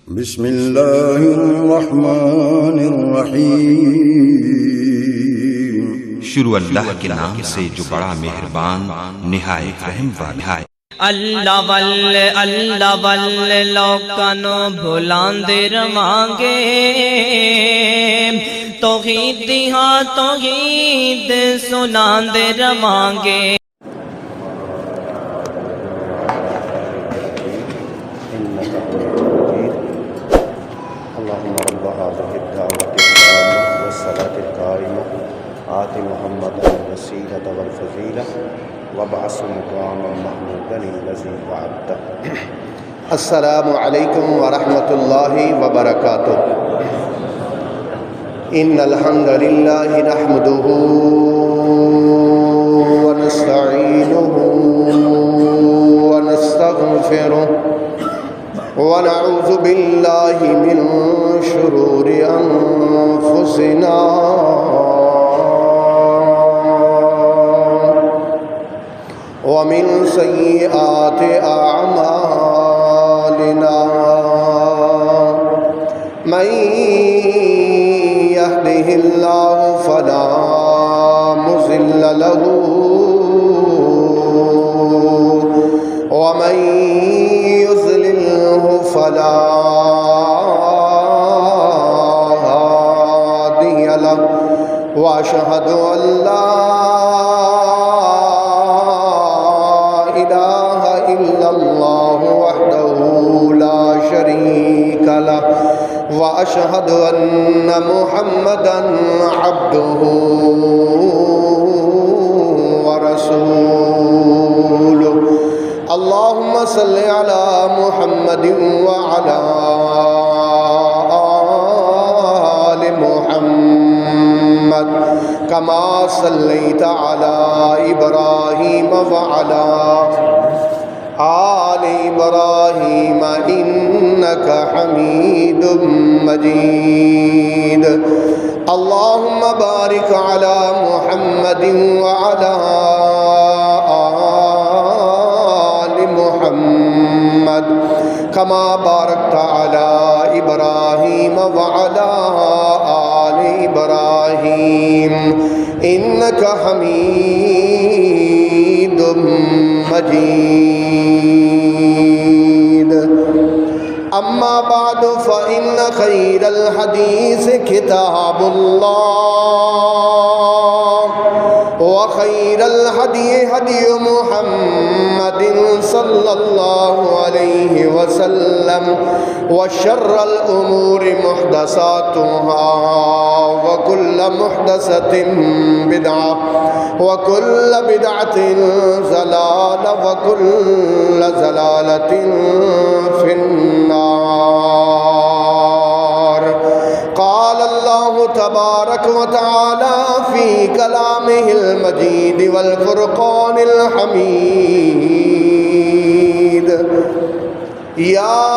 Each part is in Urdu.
بسم اللہ الرحمن الرحیم۔ شروع اللہ کے نام سے جو بڑا مہربان نہایت رحم والا ہے۔ اللہ واللہ لوکانو بھلاندے روانگے، توحید ہاں توحید سناندے روانگے۔ اللهم رب هذه الدعوة التامة والصلاة القائمة آت محمدا الوسيلة والفضيلة وابعثه مقاما محمودا الذي وعدته۔ السلام علیکم ورحمۃ اللہ وبرکاتہ۔ ان الحمد للہ نحمده ونستعینه ونستغفره ونعوذ باللہ من شرور انفسنا ومن سیئات اعمالنا، من يهده اللہ فلا مضل له ومن فلا هادي له، واشهد ان لا اله الا الله وحده لا شريك له، واشهد ان محمدا عبده ورسوله۔ اللهم صل على محمد وعلى آل محمد كما صليت على إبراهيم وعلى آل إبراهيم إنك حميد مجيد۔ اللهم بارك على محمد وعلى محمد كما باركت على إبراهيم وعلى آل إبراهيم إنك حميد مجيد۔ أما بعد فإن خير الحديث كتاب الله، وخير الهدي هدي محمد صلى الله عليه وسلم، وشر الأمور محدثاتها، وكل محدثة بدعة، وكل بدعة ضلالة، وكل ضلالة في النار۔ قال الله تبارك وتعالى في كلامه المجيد والفرقان الحميد: يا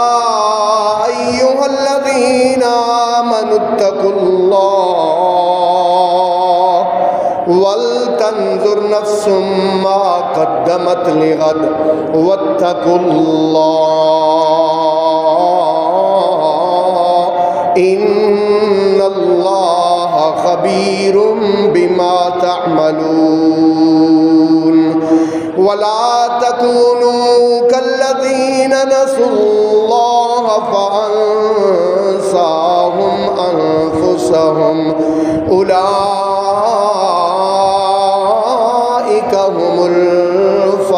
أيها الذين آمنوا اتقوا الله ولتنظر نفس ما قدمت لغد واتقوا الله إن الله خبير بما تعملون۔ ولا تكونوا كالذين نسوا الله فأنساهم أنفسهم أولئك هم الفاسقون۔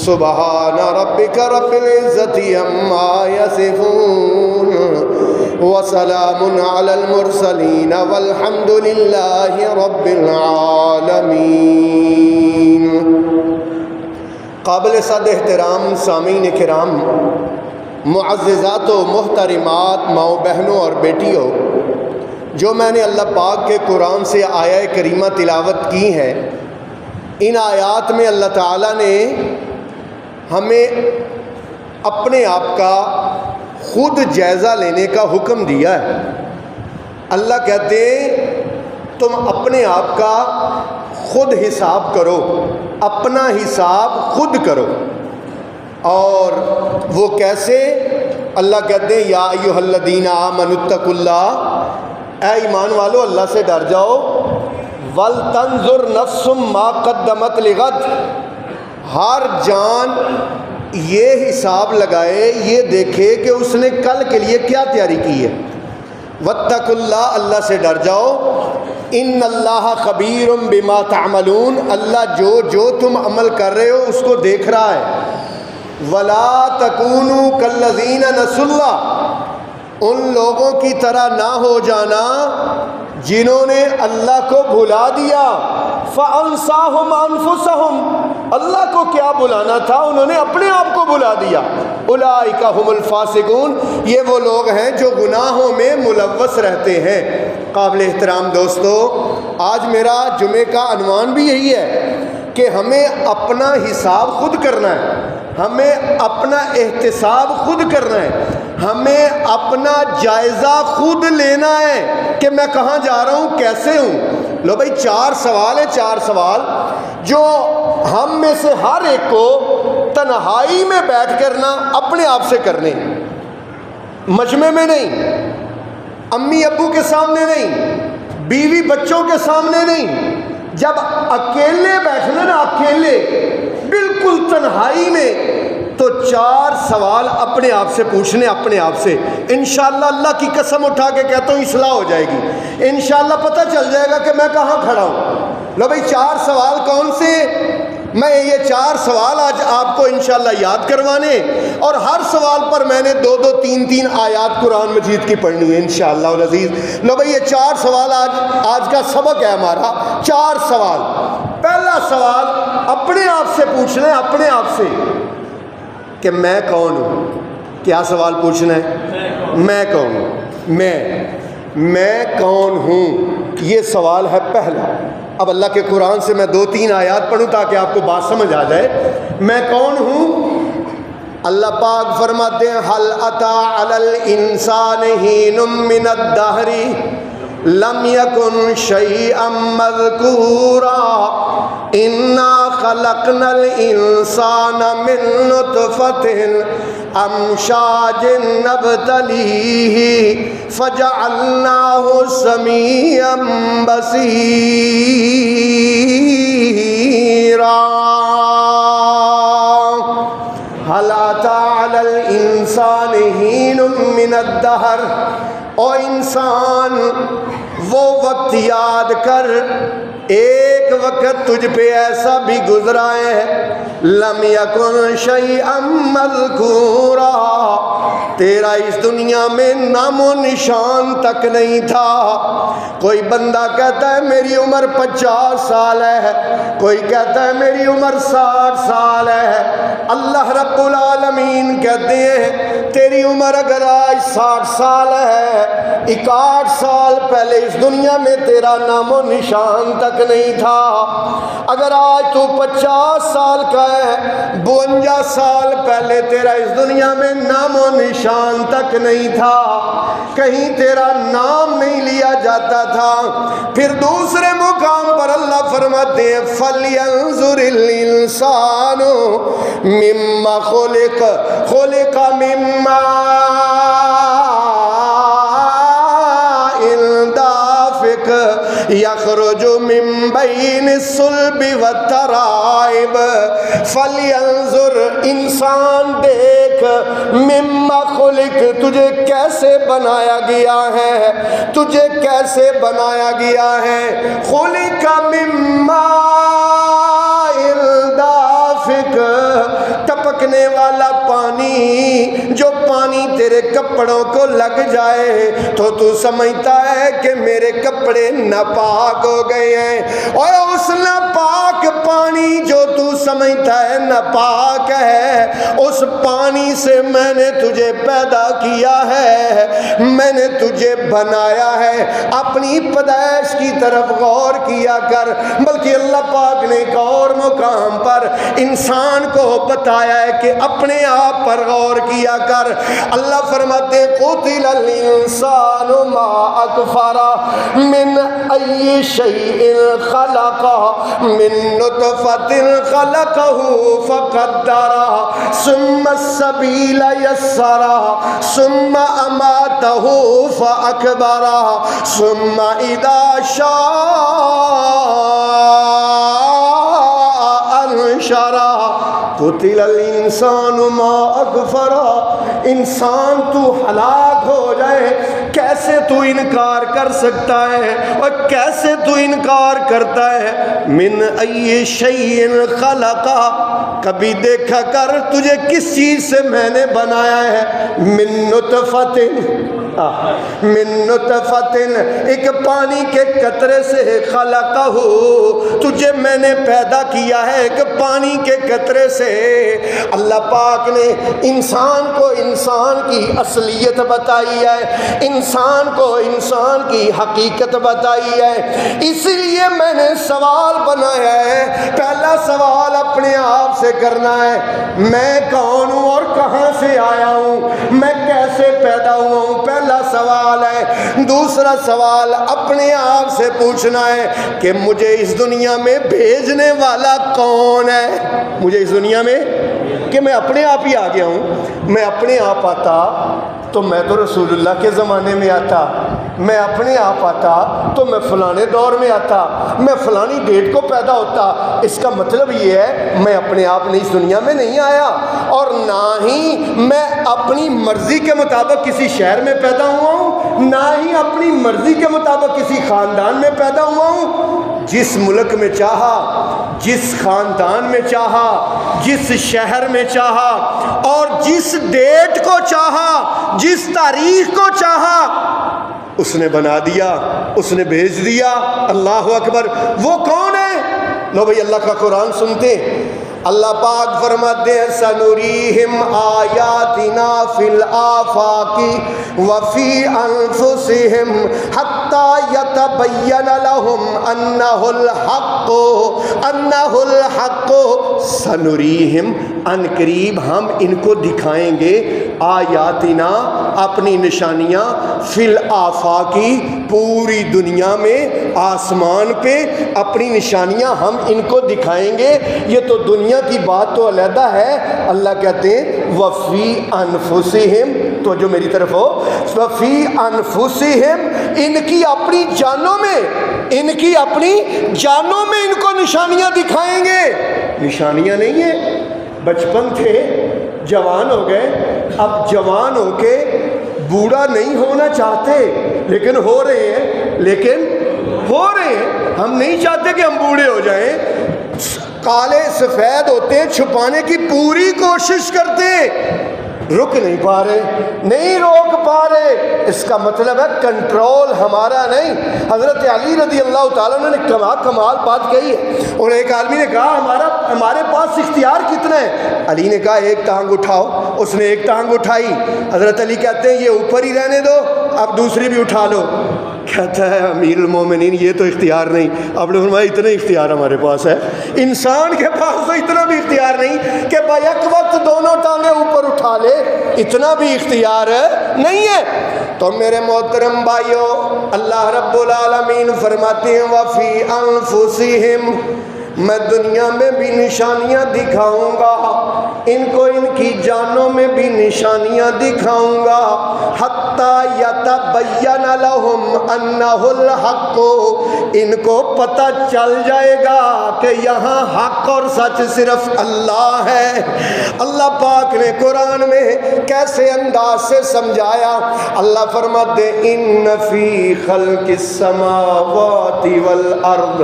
سبحان ربك رب العزة عما يصفون، وسلام على المرسلين والحمد لله رب العالمين۔ قابل صد احترام سامعین کرام، معززات و محترمات، ماؤں بہنوں اور بیٹیوں، جو میں نے اللہ پاک کے قرآن سے آیہ کریمہ تلاوت کی ہے، ان آیات میں اللہ تعالیٰ نے ہمیں اپنے آپ کا خود جائزہ لینے کا حکم دیا ہے۔ اللہ کہتے ہیں تم اپنے آپ کا خود حساب کرو، اپنا حساب خود کرو۔ اور وہ کیسے؟ اللہ کہتے ہیں یا ایھا الذین آمنوا اتقوا اللہ، اے ایمان والو اللہ سے ڈر جاؤ، وَلْتَنْظُرْ نَفْسٌ مَا قَدَّمَتْ لِغَدٍ، ہر جان یہ حساب لگائے، یہ دیکھے کہ اس نے کل کے لیے کیا تیاری کی ہے۔ وَاتَّقُوا اللَّهَ، اللہ سے ڈر جاؤ، ان اللہ خبیر بما تعملون، اللہ جو تم عمل کر رہے ہو اس کو دیکھ رہا ہے۔ وَلَا تَكُونُوا كَالَّذِينَ نَسُوا اللَّهَ، ان لوگوں کی طرح نہ ہو جانا جنہوں نے اللہ کو بھلا دیا۔ فَأَنْسَاهُمْ أَنفُسَهُمْ، اللہ کو کیا بلانا تھا، انہوں نے اپنے آپ کو بلا دیا۔ اولئک هم الفاسقون، یہ وہ لوگ ہیں جو گناہوں میں ملوث رہتے ہیں۔ قابل احترام دوستو، آج میرا جمعے کا عنوان بھی یہی ہے کہ ہمیں اپنا حساب خود کرنا ہے، ہمیں اپنا احتساب خود کرنا ہے، ہمیں اپنا جائزہ خود لینا ہے کہ میں کہاں جا رہا ہوں، کیسے ہوں۔ لو بھائی 4 سوال ہیں، 4 سوال جو ہم میں سے ہر ایک کو تنہائی میں بیٹھ کرنا اپنے آپ سے کرنے، مجمع میں نہیں، امی ابو کے سامنے نہیں، بیوی بچوں کے سامنے نہیں، جب اکیلے بیٹھنا نا، اکیلے بالکل تنہائی میں، تو 4 سوال اپنے آپ سے پوچھنے، اپنے آپ سے۔ انشاءاللہ اللہ کی قسم اٹھا کے کہتا ہوں اصلاح ہو جائے گی، انشاءاللہ پتہ چل جائے گا کہ میں کہاں کھڑا ہوں۔ لو بھائی 4 سوال کون سے؟ میں یہ 4 سوال آج آپ کو انشاءاللہ یاد کروانے، اور ہر سوال پر میں نے 2 3 آیات قرآن مجید کی پڑھنی ہے انشاءاللہ العزیز۔ لو بھائی یہ 4 سوال آج کا سبق ہے ہمارا، 4 سوال۔ پہلا سوال اپنے آپ سے پوچھنا ہے، اپنے آپ سے کہ میں کون ہوں۔ کیا سوال پوچھنا ہے؟ میں کون ہوں، میں کون ہوں، یہ سوال ہے پہلا۔ اب اللہ کے قرآن سے میں 2 3 آیات پڑھوں تاکہ آپ کو بات سمجھ آ جائے۔ میں کون ہوں؟ اللہ پاک فرماتے ہیں حل اتی علی الانسان حین من الدہر لم یکن شیئا مذکورا انا خلقنا الانسان من نطفۃ امشاج نبتلیہ فجعلناہ سمیعا بصیرا۔ حل اتی علی الانسان حین من الدہر، او انسان وہ وقت یاد کر، ایک وقت تجھ پہ ایسا بھی گزرا ہے لم یکن شیئا مذکورا، تیرا اس دنیا میں نام و نشان تک نہیں تھا۔ کوئی بندہ کہتا ہے میری عمر 50 سال ہے، کوئی کہتا ہے میری عمر 60 سال ہے۔ اللہ رب العالمین کہتے ہیں تیری عمر اگر آج 60 سال ہے، 61 سال پہلے اس دنیا میں تیرا نام و نشان تک نہیں تھا۔ اگر آج تو 50 سال کا ہے، 52 سال پہلے تیرا اس دنیا میں نام و نشان تک نہیں تھا، کہیں تیرا نام نہیں لیا جاتا تھا۔ پھر دوسرے مقام پر اللہ فرماتے ہیں فَلْيَنْظُرِ الْإِنسَانُ مِمَّا خُلِقَ مِمَّا یخرج من بین الصلب والترائب۔ فلینظر، انسان دیکھ، مما خلق، تجھے کیسے بنایا گیا ہے، تجھے کیسے بنایا گیا ہے۔ خلق مما دافق، ٹپکنے والا پانی، جو پانی تیرے کپڑوں کو لگ جائے تو سمجھتا ہے کہ میرے کپڑے ناپاک ہو گئے ہیں، اور اس ناپاک پانی جو تو سمجھتا ہے ناپاک ہے، اس پانی سے میں نے تجھے پیدا کیا ہے، میں نے تجھے بنایا ہے۔ اپنی پیدائش کی طرف غور کیا کر۔ بلکہ اللہ پاک نے ایک اور مقام پر انسان کو بتایا ہے کہ اپنے آپ پر غور کیا کر۔ اللہ فرماتے قتل الانسان ما اکفرا من ای شیء خلقا من نطفۃ خلقہ فقدرا ثم السبیل یسرا ثم اماتہ فاکبرا ثم اذا شاء انشرا قتل الانسان ما اکفرا۔ انسان تو ہلاک ہو جائے، کیسے تو انکار کر سکتا ہے اور کیسے تو انکار کرتا ہے؟ من ای شیء خلقا، کبھی دیکھا کر تجھے کس چیز سے میں نے بنایا ہے؟ من نطفۃ، من نطفۃ، ایک پانی کے قطرے سے، خلقہ، تجھے میں نے پیدا کیا ہے ایک پانی کے قطرے سے۔ اللہ پاک نے انسان کو انسان کی اصلیت بتائی ہے، انسان کو انسان کی حقیقت بتائی ہے، اس لیے میں نے سوال بنایا ہے۔ پہلا سوال اپنے آپ سے کرنا ہے، میں کون ہوں اور کہاں سے آیا ہوں، میں کیسے پیدا ہوا ہوں، پہلا سوال ہے۔ دوسرا سوال اپنے آپ سے پوچھنا ہے کہ مجھے اس دنیا میں بھیجنے والا کون ہے؟ مجھے اس دنیا میں، کہ میں اپنے آپ ہی آ گیا ہوں؟ میں اپنے آپ آتا تو میں تو رسول اللہ کے زمانے میں آتا، میں اپنے آپ آتا تو میں فلانے دور میں آتا، میں فلانی ڈیٹ کو پیدا ہوتا۔ اس کا مطلب یہ ہے میں اپنے آپ نے اس دنیا میں نہیں آیا، اور نہ ہی میں اپنی مرضی کے مطابق کسی شہر میں پیدا ہوا ہوں، نہ ہی اپنی مرضی کے مطابق کسی خاندان میں پیدا ہوا ہوں۔ جس ملک میں چاہا، جس خاندان میں چاہا، جس شہر میں چاہا اور جس ڈیٹ کو چاہا، جس تاریخ کو چاہا، اس نے بنا دیا، اس نے بھیج دیا۔ اللہ اکبر۔ وہ کون ہے؟ لو بھئی اللہ کا قرآن سنتے ہیں۔ اللہ پاک فرماتے ہیں سنوریہم آیاتنا فی الآفاق وفی انفسہم حتی یتبین لہم انہ الحق سنوریہم، ان قریب ہم ان کو دکھائیں گے، آیاتنا اپنی نشانیاں، فی الآفاقی پوری دنیا میں، آسمان پہ اپنی نشانیاں ہم ان کو دکھائیں گے۔ یہ تو دنیا کی بات تو علیحدہ ہے، اللہ کہتے ہیں وفی انفسہم، تو جو میری طرف ہو، وفی انفسہم، ان کی اپنی جانوں میں، ان کی اپنی جانوں میں ان کو نشانیاں دکھائیں گے۔ نشانیاں نہیں ہیں، بچپن تھے، جوان ہو گئے، اب جوان ہو کے بوڑھا نہیں ہونا چاہتے لیکن ہو رہے ہیں، لیکن ہو رہے ہیں۔ ہم نہیں چاہتے کہ ہم بوڑھے ہو جائیں، کالے سفید ہوتے ہیں، چھپانے کی پوری کوشش کرتے، رک نہیں پا رہے، نہیں روک پا رہے۔ اس کا مطلب ہے کنٹرول ہمارا نہیں۔ حضرت علی رضی اللہ تعالیٰ نے کمال بات کہی ہے، اور ایک آدمی نے کہا ہمارے پاس اختیار کتنا ہے؟ علی نے کہا ایک ٹانگ اٹھاؤ۔ اس نے ایک ٹانگ اٹھائی، حضرت علی کہتے ہیں یہ اوپر ہی رہنے دو، اب دوسری بھی اٹھا لو۔ کہتا ہے امیر المومنین یہ تو اختیار نہیں۔ آپ نے فرمایا اتنا اختیار ہمارے پاس ہے، انسان کے پاس تو اتنا بھی اختیار نہیں کہ بیک وقت دونوں ٹانگیں اوپر اٹھا لے، اتنا بھی اختیار نہیں ہے۔ تو میرے محترم بھائیو، اللہ رب العالمین فرماتے ہیں وفی انفسہم، میں دنیا میں بھی نشانیاں دکھاؤں گا، ان کو ان کی جانوں میں بھی نشانیاں دکھاؤں گا، حتی یتبین لہم انہ الحق، ان کو پتہ چل جائے گا کہ یہاں حق اور سچ صرف اللہ ہے۔ اللہ پاک نے قرآن میں کیسے انداز سے سمجھایا۔ اللہ فرماتے ان فی خلق السماوات والارض،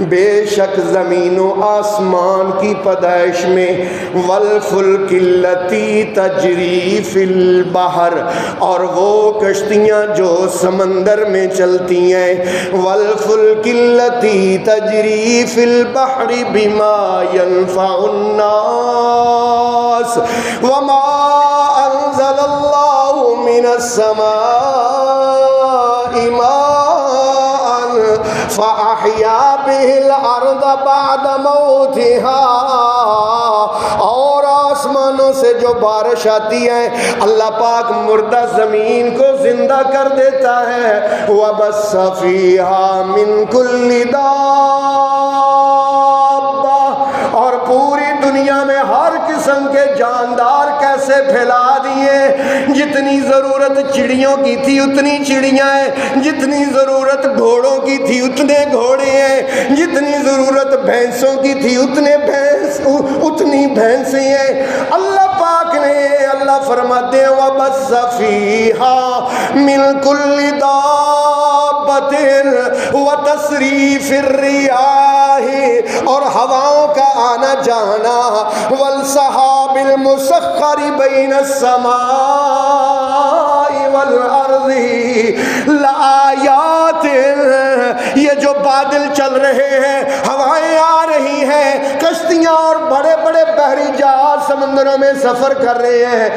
بے شک زمین و آسمان کی پیدائش میں، والفلک التی تجری فی البحر، اور وہ کشتیاں جو سمندر میں چلتی ہیں، والفلک التی تجری فی البحر بما ينفع الناس وما انزل اللہ من السماء ماء فأحیا به الارض بعد موتها، اور آسمانوں سے جو بارش آتی ہے اللہ پاک مردہ زمین کو زندہ کر دیتا ہے وَبَثَّ فِيهَا مِن كُلِّ دَابَّةٍ اور پوری دنیا میں ہر قسم کے جاندار کیسے پھیلا دیے جتنی ضرورت چڑیوں کی تھی اتنی چڑیاں ہیں جتنی ضرورت گھوڑوں کی تھی اتنے گھوڑے ہیں جتنی ضرورت بھینسوں کی تھی اتنی بھینسیں ہیں اللہ پاک نے اللہ فرماتے ہیں وَبَثَّ فِيهَا مِن كُلِّ دَابَّةٍ وَتَصْرِيفِ الرِّيَاحِ اور ہواؤں کا آنا جانا وَالسَّحَابِ الْمُسَخَّرِ بَيْنَ السَّمَاءِ وَالْأَرْضِ لَآيَاتٍ یہ جو بادل چل رہے ہیں ہوائیں آ رہی ہیں کشتیاں اور بڑے بڑے بحری جہاز سمندروں میں سفر کر رہے ہیں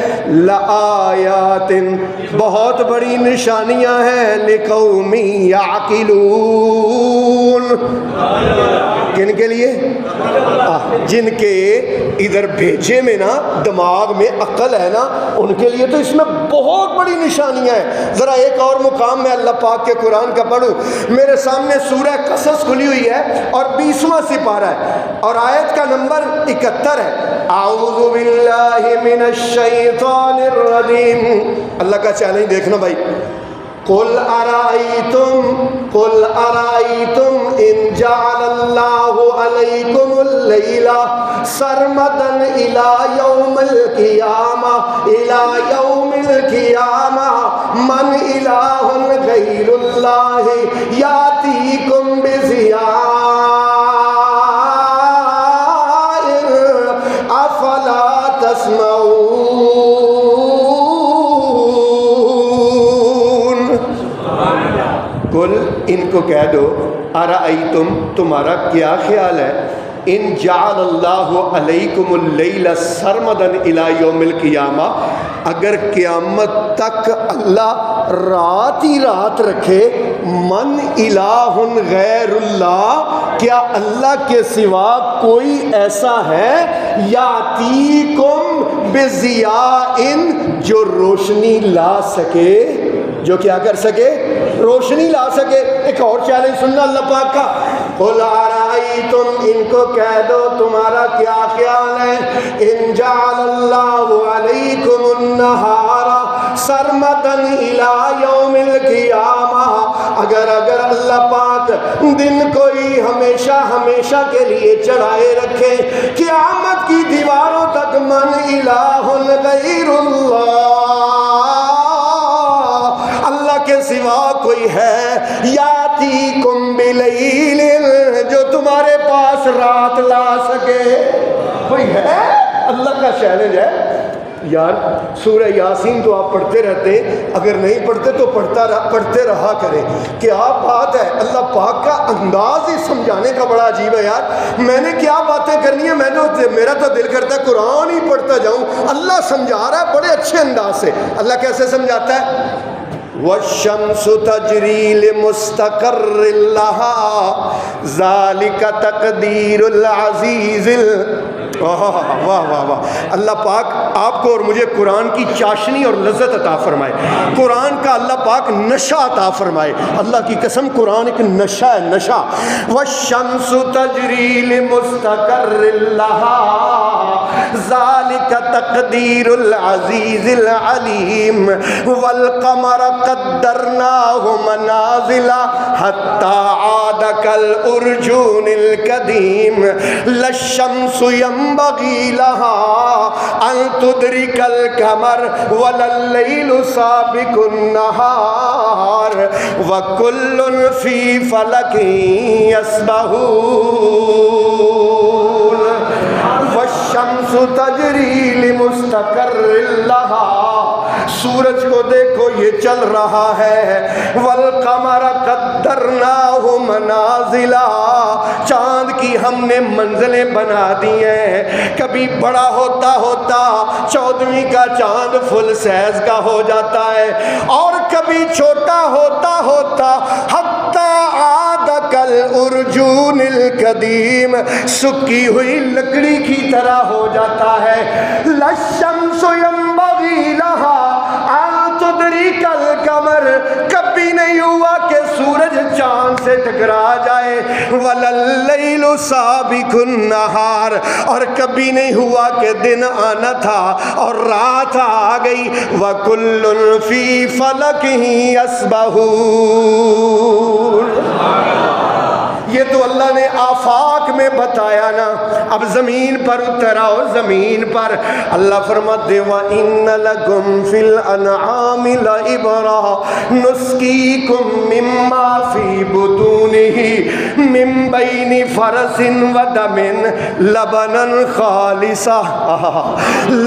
لآیات بہت بڑی نشانیاں ہیں لقوم یعقلون کن کے لیے جن کے ادھر بھیجے میں نا دماغ میں عقل ہے نا ان کے لیے تو اس میں بہت بڑی نشانیاں ہیں ذرا ایک اور مقام میں اللہ پاک کے قرآن کا پڑھوں میرے سامنے سورہ قصص کھلی ہوئی ہے اور 20واں سپارہ ہے اور آیت کا نمبر 71 ہے اعوذ باللہ من الشیطان الرجیم اللہ کا چیلنج دیکھنا بھائی قل ارائیتم ان جعل اللہ علیکم اللیل سرمدا الى یوم القیامہ من الہ غیر اللہ یاتیکم بضیاء افلا تسمعون کل ان کو کہہ دو ارائیتم تمہارا کیا خیال ہے ان جعل اللہ علیکم اللیل سرمدا الی یوم القیامہ اگر قیامت تک اللہ رات ہی رات رکھے من الہ غیر اللہ کیا اللہ کے سوا کوئی ایسا ہے یاتیکم بضیاء جو روشنی لا سکے جو کیا کر سکے روشنی لا سکے ایک اور چیلنج سننا اللہ پاک کا قل ارائیتم ان کو کہہ دو تمہارا کیا خیال ہے ان جعل اللہ علیکم النہار سرمدا الی یوم القیامہ اگر اللہ پاک دن کو ہی ہمیشہ کے لیے چڑھائے رکھے قیامت کی دیواروں تک من الہ غیر اللہ کے سوا کوئی ہے یاتیکم بلیل جو تمہارے پاس رات لا سکے کوئی ہے اللہ کا چیلنج ہے یار سورہ یاسین تو آپ پڑھتے رہتے اگر نہیں پڑھتے تو پڑھتے رہا کریں کیا بات ہے اللہ پاک کا انداز ہی سمجھانے کا بڑا عجیب ہے یار میں نے کیا باتیں کرنی ہے میرا تو دل کرتا ہے قرآن ہی پڑھتا جاؤں اللہ سمجھا رہا ہے بڑے اچھے انداز سے اللہ کیسے سمجھاتا ہے والشمس تجری لمستقر لها ذالک تقدیر العزیز واہ واہ واہ اللہ پاک آپ کو اور مجھے قرآن کی چاشنی اور لذت عطا فرمائے قرآن کا اللہ پاک نشہ عطا فرمائے اللہ کی قسم قرآن ایک نشہ ہے نشہ والشمس تجری لمستقر لها ذالک تقدیر العزیز العلیم والقمر قدرناه منازل حتى عاد كالأرجون القديم لا الشمس ينبغي لها أن تدرك القمر ولا الليل سابق النهار وكل في فلك يسبحون والشمس تجري لمستقر لها سورج کو دیکھو یہ چل رہا ہے والقمر قدرناہ منازلا چاند کی ہم نے منزلیں بنا دی ہیں کبھی بڑا ہوتا 14ویں کا چاند فل سائز کا ہو جاتا ہے اور کبھی چھوٹا ہوتا حتی عاد کالارجون القدیم، سکی ہوئی لکڑی کی طرح ہو جاتا ہے. للشمس ينبغي لها ان تدرك القمر، کبھی نہیں ہوا کہ سورج چاند سے ٹکرا جائے. ولللیل سابق النہار، اور کبھی نہیں ہوا کہ دن آنا تھا اور رات آ گئی. وَكُلٌّ فِي فَلَكِهِ يَسْبَحُونَ. یہ تو اللہ نے آفاق میں بتایا نا. اب زمین پر اتر آؤ. زمین پر اللہ فرماتے وَإِنَّ لَكُمْ فِي الْأَنْعَامِ لَعِبْرَةً نُسْقِيكُم مِّمَّا فِي بُطُونِهِ مِن بَيْنِ فَرَثٍ وَدَمٍ لَبَنًا خَالِصًا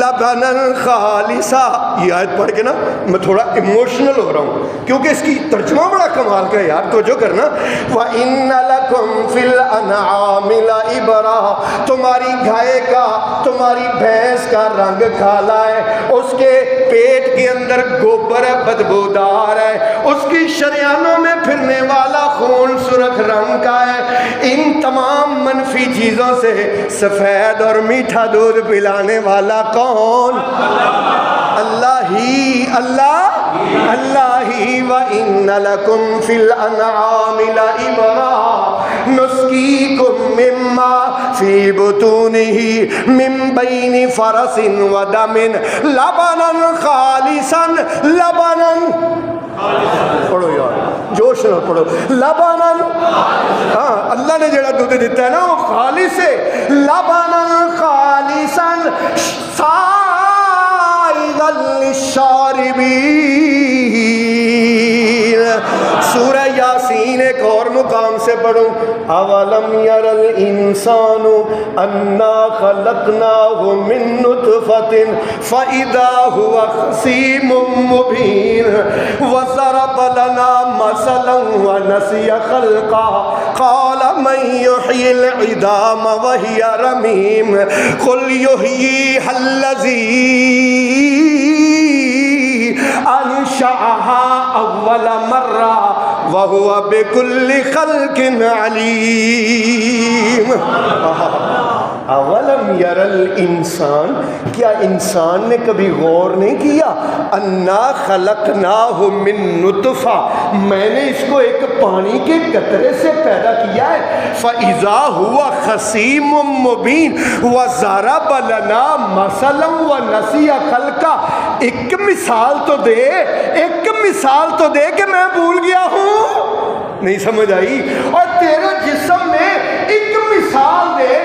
لَبَنًا خَالِصًا. یہ آیت پڑھ کے نا میں تھوڑا ایموشنل ہو رہا ہوں کیونکہ اس کی ترجمہ بڑا کمال کا ہے یار. تو جو کرنا وَإِنَّ لَكُمْ فِي الْأَنْعَامِ لَعِبْرَةً، تمہاری گائے کا تمہاری بھینس کا رنگ کالا ہے، اس کے پیٹ کے اندر گوبر بدبودار ہے، اس کی شریانوں میں پھرنے والا خون سرخ رنگ کا ہے. ان تمام منفی چیزوں سے سفید اور میٹھا دودھ پلانے والا کون؟ اللہ ہی. اللہ ہی. وَإِنَّ لَكُمْ فِي الْأَنْعَامِ لَعِبْرَةً نُسْقِيكُم مِّمَّا فِي بُطُونِهِ مِن بَيْنِ فَرَثٍ وَدَمٍ لَبَنًا خَالِصًا. پڑھو یار جوش نہ پڑھو. لبنن، ہاں اللہ نے جڑا دودھ دیتا ہے نا وہ خالص ہے. لبنن خالصا سائغا للشاربین. سورہ یاسین ایک اور مقام سے پڑھوں. اولم یر الانسان انا خلقناہ من نطفۃ فاذا هو خصیم مبین وضرب لنا مثلا ونسی خلقا قال من یحیی العظام وهی رمیم قل یحییها الذی انشأها اول مرہ وَهُوَ بِكُلِّ خَلْقٍ عَلِيمٌ. اولم یر الانسان، کیا انسان نے کبھی غور نہیں کیا؟ انا خلقناہ من نطفہ، میں نے اس کو ایک پانی کے قطرے سے پیدا کیا ہے. فَإِذَا هُوَ خَصِيمٌ مُّبِينٌ وَضَرَبَ لَنَا مَثَلًا وَنَسِيَ خَلْقَهُ. ایک مثال تو دے، ایک مثال تو دے کہ میں بھول گیا ہوں. نہیں سمجھ آئی؟ اور تیرے جسم میں ایک مثال دے.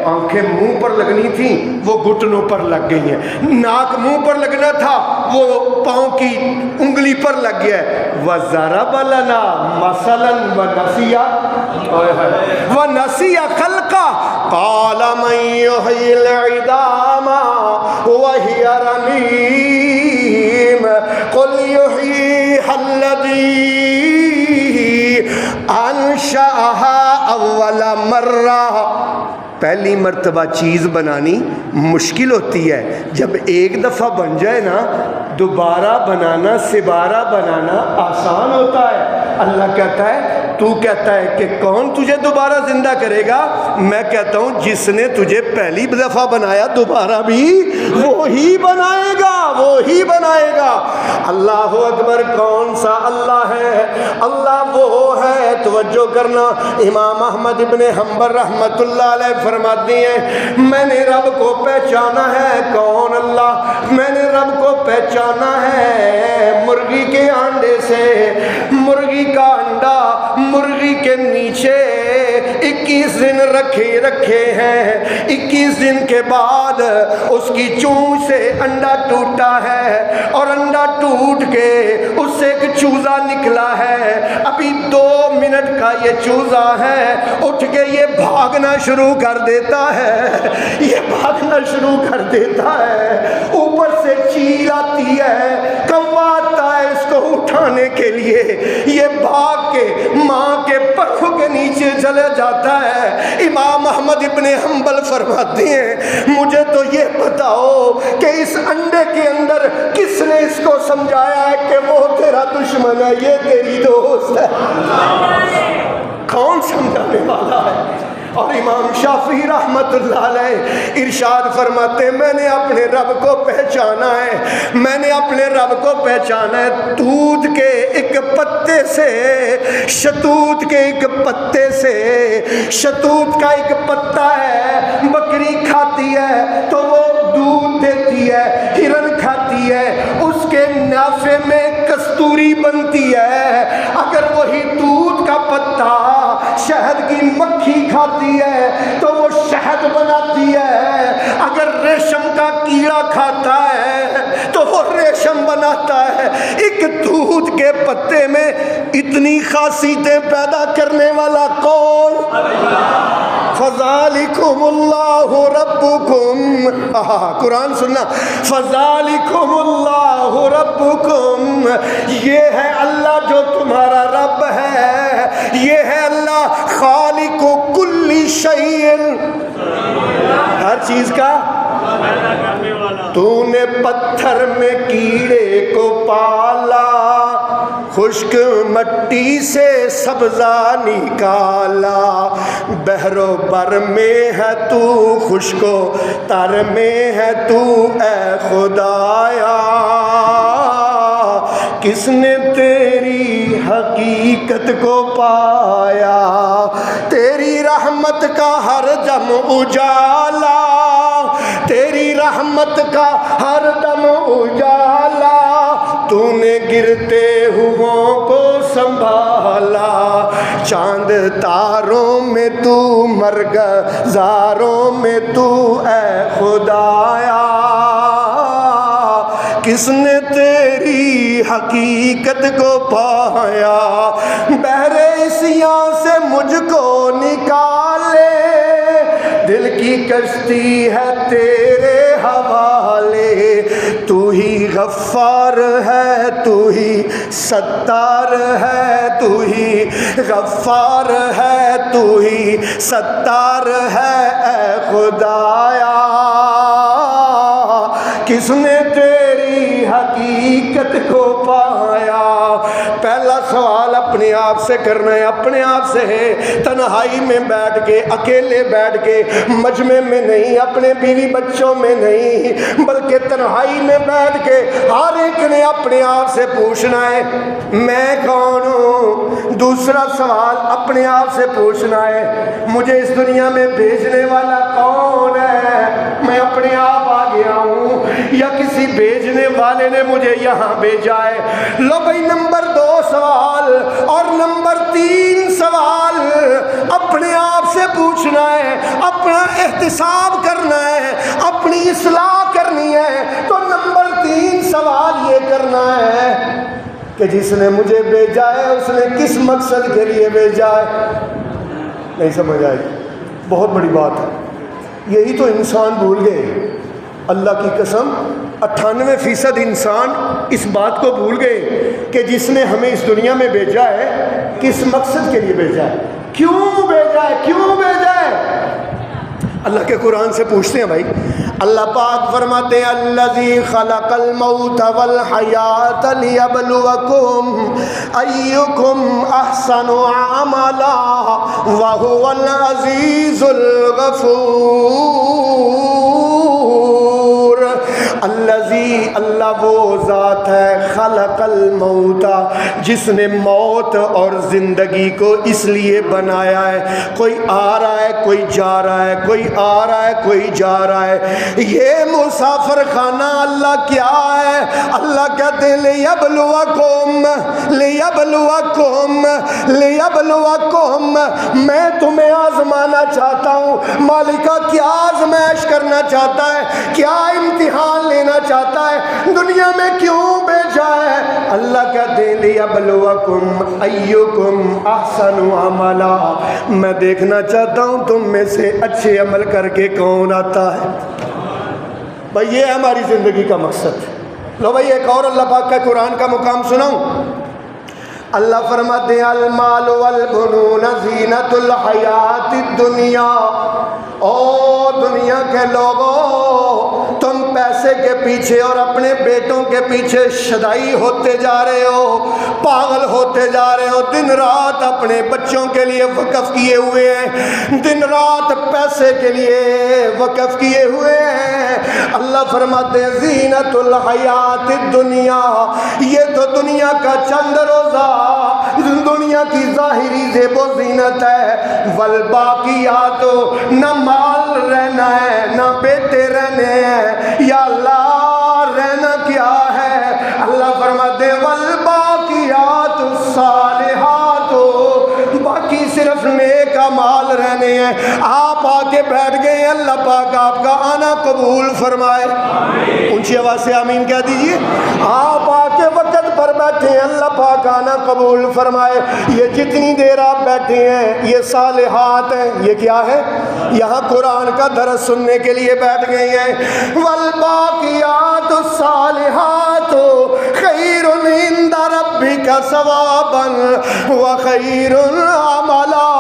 آنکھیں منہ پر لگنی تھی وہ گھٹنوں پر لگ گئی ہیں. ناک منہ پر لگنا تھا وہ پاؤں کی انگلی پر لگ گیا ہے. وَضَرَبَ لَنَا مَثَلًا وَنَسِيَ خَلْقَهُ قَالَ مَن يُحْيِي الْعِظَامَ وَهِيَ رَمِيمٌ قُلْ يُحْيِيهَا الَّذِي انشأها اول مرہ. پہلی مرتبہ چیز بنانی مشکل ہوتی ہے، جب ایک دفعہ بن جائے نا دوبارہ بنانا سبارہ بنانا آسان ہوتا ہے. اللہ کہتا ہے تو کہتا ہے کہ کون تجھے دوبارہ زندہ کرے گا؟ میں کہتا ہوں جس نے تجھے پہلی دفعہ بنایا دوبارہ بھی وہی بنائے گا، وہی بنائے گا. اللہ اکبر. کون سا اللہ ہے؟ اللہ وہ ہے. توجہ کرنا. امام احمد ابن حنبل رحمت اللہ علیہ فرماتی ہیں میں نے رب کو پہچانا ہے. کون؟ اللہ. میں نے رب کو پہچانا ہے مرغی کے انڈے سے. مرغی کا انڈا مرغی کے نیچے 21 دن رکھے ہیں. 21 دن کے بعد اس کی چونچ سے انڈا ٹوٹا ہے اور انڈا ٹوٹ کے اس سے ایک چوزا نکلا ہے. ابھی 2 منٹ کا یہ چوزا ہے. اٹھ کے یہ بھاگنا شروع کر دیتا ہے. یہ بھاگنا شروع کر دیتا ہے. اوپر سے چیل آتی ہے، کوا آتا ہے اس کو اٹھانے کے لیے. یہ بھاگ کے ماں کے پرکھوں کے نیچے چلے جاتا ہے. امام احمد ابن حنبل فرماتے ہیں مجھے تو یہ بتاؤ کہ اس انڈے کے اندر کس نے اس کو سمجھایا ہے کہ وہ تیرا دشمن ہے، یہ تیری دوست ہے. کون سمجھانے والا ہے؟ اور امام شافعی رحمت اللہ علیہ ارشاد فرماتے میں نے اپنے رب کو پہچانا ہے، میں نے اپنے رب کو پہچانا ہے دودھ کے ایک پتے سے، شتوت کے ایک پتے سے۔ شتوت کا ایک پتا ہے، بکری کھاتی ہے تو وہ دودھ دیتی ہے، ہرن کھاتی ہے اس کے نافے میں کستوری بنتی ہے۔ اگر وہی دودھ کا پتا شہد کی مکھی کھاتی ہے تو وہ شہد بناتی ہے، اگر ریشم کا کیڑا کھاتا ہے تو وہ ریشم بناتا ہے۔ ایک دودھ کے پتے میں اتنی خاصیتیں پیدا کرنے والا کون؟ فَذَلِكُمُ اللَّهُ رَبُّكُمْ، قرآن سننا، فَذَلِكُمُ اللَّهُ رَبُّكُمْ، یہ ہے اللہ جو تمہارا رب ہے، یہ ہے اللہ خالق کل شیء، ہر چیز کا۔ تو نے پتھر میں کیڑے کو پالا، خشک مٹی سے سبزہ نکالا، بحر و بر میں ہے تو، خشک و تر میں ہے تو، اے خدایا کس نے تیری حقیقت کو پایا؟ تیری رحمت کا ہر دم اجالا، تیری رحمت کا ہر دم اجالا، تو نے گرتے ہوں کو سنبھالا، چاند تاروں میں تو، مرغزاروں میں تو، اے خدایا کس نے تیری حقیقت کو پایا؟ بحر عصیاں سے مجھ کو نکالے، دل کی کشتی ہے تیرے حوالے، تو ہی غفار ہے، تو ہی ستار ہے، تو ہی غفار ہے، تو ہی ستار ہے، اے خدایا کس نے تیری حقیقت کو پایا؟ پہلا سوال اپنے آپ سے کرنا ہے، اپنے آپ سے ہے، تنہائی میں بیٹھ کے، اکیلے بیٹھ کے، مجمع میں نہیں، اپنے بیوی بچوں میں نہیں، بلکہ تنہائی میں بیٹھ کے ہر ایک نے اپنے آپ سے پوچھنا ہے میں کون ہوں۔ دوسرا سوال اپنے آپ سے پوچھنا ہے مجھے اس دنیا میں بھیجنے والا کون ہے؟ میں اپنے آپ آ گیا ہوں یا کسی بھیجنے والے نے مجھے یہاں بھیجا ہے؟ لو بھائی، نمبر 2 سوال اور نمبر 3 سوال اپنے آپ سے پوچھنا ہے، اپنا احتساب کرنا ہے، اپنی اصلاح کرنی ہے۔ تو نمبر 3 سوال یہ کرنا ہے کہ جس نے مجھے بھیجا ہے اس نے کس مقصد کے لیے بھیجا ہے؟ نہیں سمجھ آئی؟ بہت بڑی بات ہے، یہی تو انسان بھول گئے۔ اللہ کی قسم 98% انسان اس بات کو بھول گئے کہ جس نے ہمیں اس دنیا میں بھیجا ہے کس مقصد کے لیے بھیجا ہے، کیوں بھیجا ہے، کیوں بھیجا ہے؟ اللہ کے قرآن سے پوچھتے ہیں بھائی۔ اللہ پاک فرماتے ہیں الذی خلق الموت والحیات لیبلوکم ایکم احسن عملا وہو العزیز الغفور۔ الذی، اللہ وہ ذات ہے، خلق الموت، جس نے موت اور زندگی کو اس لیے بنایا ہے۔ کوئی آ رہا ہے، کوئی جا رہا ہے، کوئی آ رہا ہے، کوئی جا رہا ہے۔ یہ مسافر خانہ اللہ کیا ہے؟ اللہ کہتے ہیں لیبلوکم، لیبلوکم، لیبلوکم، میں تمہیں آزمانا چاہتا ہوں۔ مالکہ کیا آزمائش کرنا چاہتا ہے؟ کیا امتحان لینا چاہتا ہے؟ دنیا میں کیوں بھیجا ہے؟ اللہ کہتے ہیں لیبلوکم ایکم احسن عملا، میں دیکھنا چاہتا ہوں تم میں سے اچھے عمل کر کے کون آتا ہے۔ بھائی یہ ہماری زندگی کا مقصد۔ لو بھائی ایک اور اللہ پاک کا قرآن کا مقام سناؤں۔ اللہ فرماتے ہیں المال والبنون زینت الحیات الدنیا، او دنیا کے لوگوں تم پیسے پیسے کے پیچھے اور اپنے بیٹوں کے پیچھے شدائی ہوتے جا رہے ہو، پاگل ہوتے جا رہے ہو، دن رات اپنے بچوں کے لیے وقف کیے ہوئے ہیں، دن رات پیسے کے لیے وقف کیے ہوئے ہیں، اللہ فرماتے ہیں زینت الحیات الدنیا، یہ تو دنیا کا چند روزہ، دنیا کی ظاہری زیب و زینت ہے، والباقیات، نہ مال رہنا ہے نہ بیٹے رہنے ہیں، یا اللہ رہنا کیا ہے؟ اللہ فرماتے ہیں والباقیات الصالحات، باقی صرف نیک اعمال رہنے ہیں۔ آپ آ کے بیٹھ گئے ہیں، اللہ پاک آپ کا آنا قبول فرمائے، اونچی آواز سے آمین کہہ دیجئے۔ آپ آ کے وقت پر بیٹھے ہیں، اللہ پاک آنا قبول فرمائے۔ یہ جتنی دیر آپ بیٹھے ہیں یہ صالحات ہیں، یہ کیا ہے؟ یہاں قرآن کا درس سننے کے لیے بیٹھ گئے ہیں۔ والباقیات الصالحات خیر عند ربک ثوابا وخیر عملا،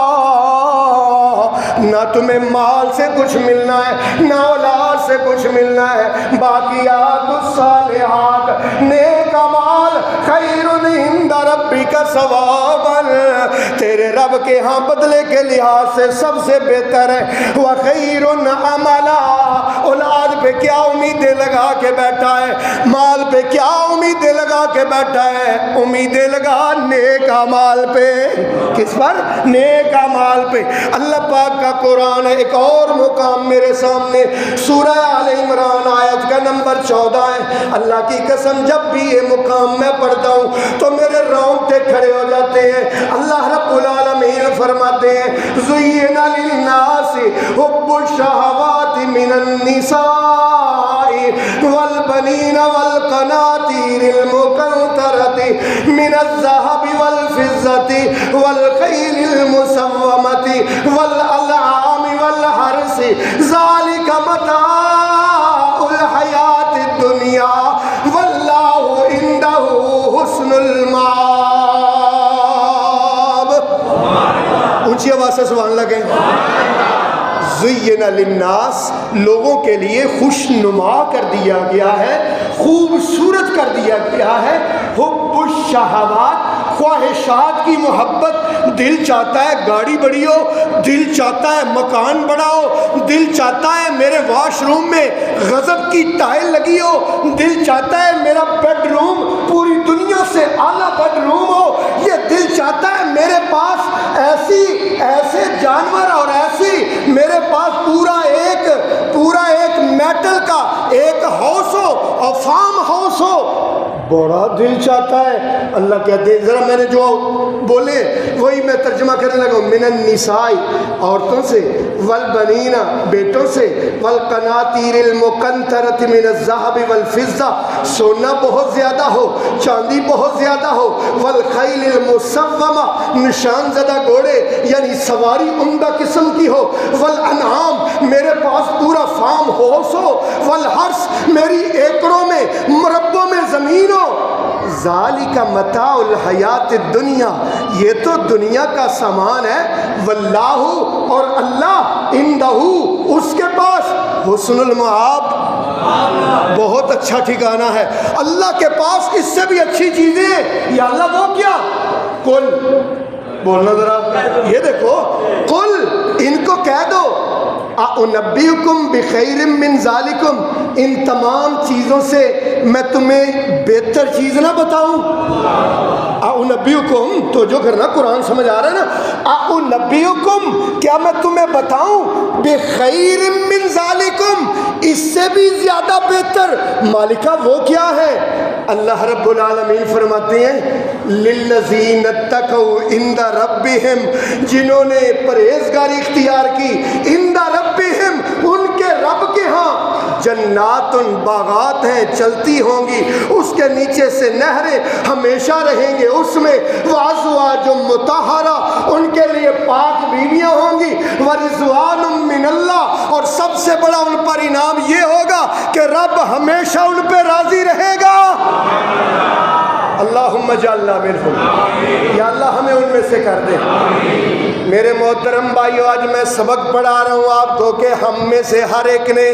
نہ تمہیں مال سے کچھ ملنا ہے نہ اولاد سے کچھ ملنا ہے، باقیات الصالحات نیک اعمال خیر عند ربک ثوابا، تیرے رب کے ہاں بدلے کے لحاظ سے سب سے بہتر ہے، وخیر عملا، اولاد پہ کیا امیدیں لگا کے بیٹھا ہے، مال پہ کیا امیدیں لگا کے بیٹھا ہے، امیدیں لگا نیک اعمال پہ، کس پر؟ نیک اعمال پہ۔ اللہ پاک کا قرآن ہے، ایک اور مقام میرے سامنے سورہ آل عمران آیت کا نمبر 14 ہے، اللہ کی قسم جب بھی یہ مقام میں پڑھتا ہوں تو میرے رونگٹے کھڑے ہو جاتے ہیں۔ اللہ رب العالمین فرماتے ہیں زُيِّنَ لِلنَّاسِ حُبُّ الشَّهَوَاتِ مِنَ النِّسَاءِ وَالْبَنِينَ وَالْقَنَاطِيرِ الْمُقَنطَرَةِ مِنَ الذَّهَبِ وَالْفِضَّةِ وَالْخَيْلِ الْمُسَوَّمَةِ وَالْأَنْعَامِ وَالْحَرْثِ ذَلِكَ مَتَاعُ الْحَيَاةِ الدُّنْيَا وَاللَّهُ عِندَهُ حُسْنُ الْمَآبِ۔ اونچی آواز سے سبحان اللہ کہیں۔ زُيِّنَ لِلنَّاسِ، لوگوں کے لیے خوشنما کر دیا گیا ہے، خوبصورت کر دیا گیا ہے، حب الشہوات، خواہشات کی محبت، دل چاہتا ہے گاڑی بڑی ہو، دل چاہتا ہے مکان بڑا ہو، دل چاہتا ہے میرے واش روم میں غضب کی ٹائل لگی ہو، دل چاہتا ہے میرا بیڈ روم پوری دنیا سے اعلیٰ بیڈ روم ہو، یہ دل چاہتا ہے میرے پاس ایسے جانور اور ایسی میرے پاس پورا ایک میٹل کا ایک ہاؤس ہو اور فارم ہاؤس ہو، بڑا دل چاہتا ہے۔ اللہ کہتے ہیں ذرا میں نے جو بولے وہی میں ترجمہ کرنے لگا، من النساء، عورتوں سے، والبنین، بیٹوں سے، والقناطیر المقنطرۃ من الذهب والفضہ، سونا بہت زیادہ ہو، چاندی بہت زیادہ ہو، والخیل المسومہ، نشان زدہ گھوڑے یعنی سواری عمدہ قسم کی ہو، والانعام، میرے پاس پورا فارم ہاؤس ہو، والحرث، میری ایکڑوں میں مربوں میں زمین ہو، ذالک متاع الحیات الدنیا، یہ تو دنیا کا سامان ہے، واللہ، اور اللہ، عندہ، اس کے پاس، حسن المآب، بہت اچھا ٹھکانہ ہے، اللہ کے پاس اس سے بھی اچھی چیزیں ہیں۔ یا اللہ وہ کیا؟ قل، بولنا ذرا، یہ دیکھو، قل، ان کو کہہ دو، اُنَبِّئُكُم بِخَيْرٍ مِّن ذَلِكُمْ، ان تمام چیزوں سے میں تمہیں بہتر چیز نہ بتاؤں؟ اُنَبِّئُكُم، تو جو کرنا قرآن سمجھ آ رہا ہے نا، اُنَبِّئُكُم، کیا میں تمہیں بتاؤں، بِخَيْرٍ مِّن ذَلِكُمْ، اس سے بھی زیادہ بہتر، مالکہ وہ کیا ہے؟ اللہ رب العالمین فرماتے ہیں لِلَّذِينَ اتَّقَوْا عِندَ رَبِّهِمْ، جنہوں نے پرہیزگاری اختیار کی، عِندَ رَبِّهِمْ، ان کے رب کے ہاں، جنات، باغات ہیں چلتی ہوں گی، اس کے نیچے سے نہریں ہمیشہ رہیں گے اس میں، وَأَزْوَاجٌ مُطَہَّرَةٌ، ان کے لیے پاک بیویاں ہوں گی، وَرِضْوَانٌ مِّنَ اللَّهِ، اور سب سے بڑا ان پر انعام یہ ہوگا کہ رب ہمیشہ ان پہ راضی رہے گا۔ اللہم اجعلنا منہم، یا اللہ ہمیں ان میں سے کر دے۔ میرے محترم بھائیو، آج میں سبق پڑھا رہا ہوں آپ کو کہ ہم میں سے ہر ایک نے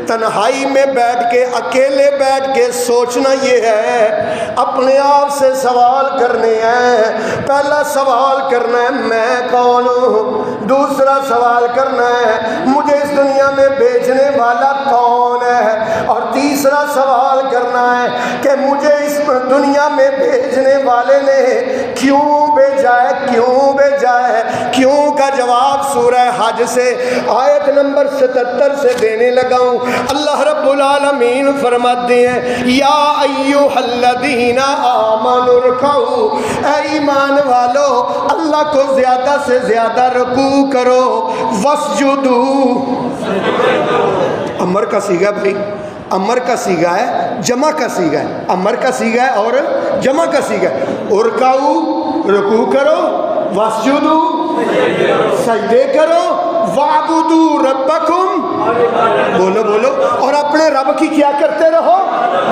تنہائی میں بیٹھ کے، اکیلے بیٹھ کے سوچنا یہ ہے، اپنے آپ سے سوال کرنے ہیں۔ پہلا سوال کرنا ہے میں کون ہوں، دوسرا سوال کرنا ہے مجھے اس دنیا میں بھیجنے والا کون ہے، اور تیسرا سوال کرنا ہے کہ مجھے اس دنیا میں بھیجنے والے نے کیوں بھیجا ہے، کیوں بھیجا ہے۔ کیوں کا جواب سورہ حج سے آیت نمبر 77 سے دینے لگا ہوں۔ اللہ رب العالمین فرماتے ہیں یا ایھا الذین آمنوا ارکعوا، اے ایمان والو اللہ کو زیادہ سے زیادہ رکوع کرو، واسجدوا، امر کا صیغہ بھائی، امر کا صیغہ ہے، جمع کا صیغہ ہے، امر کا صیغہ ہے اور جمع کا صیغہ ہے۔ ارکعوا، رکوع کرو، واسجدوا، سجدے کرو، وعبدوا ربکم، بولو بولو، اور اپنے رب کی کیا کرتے رہو،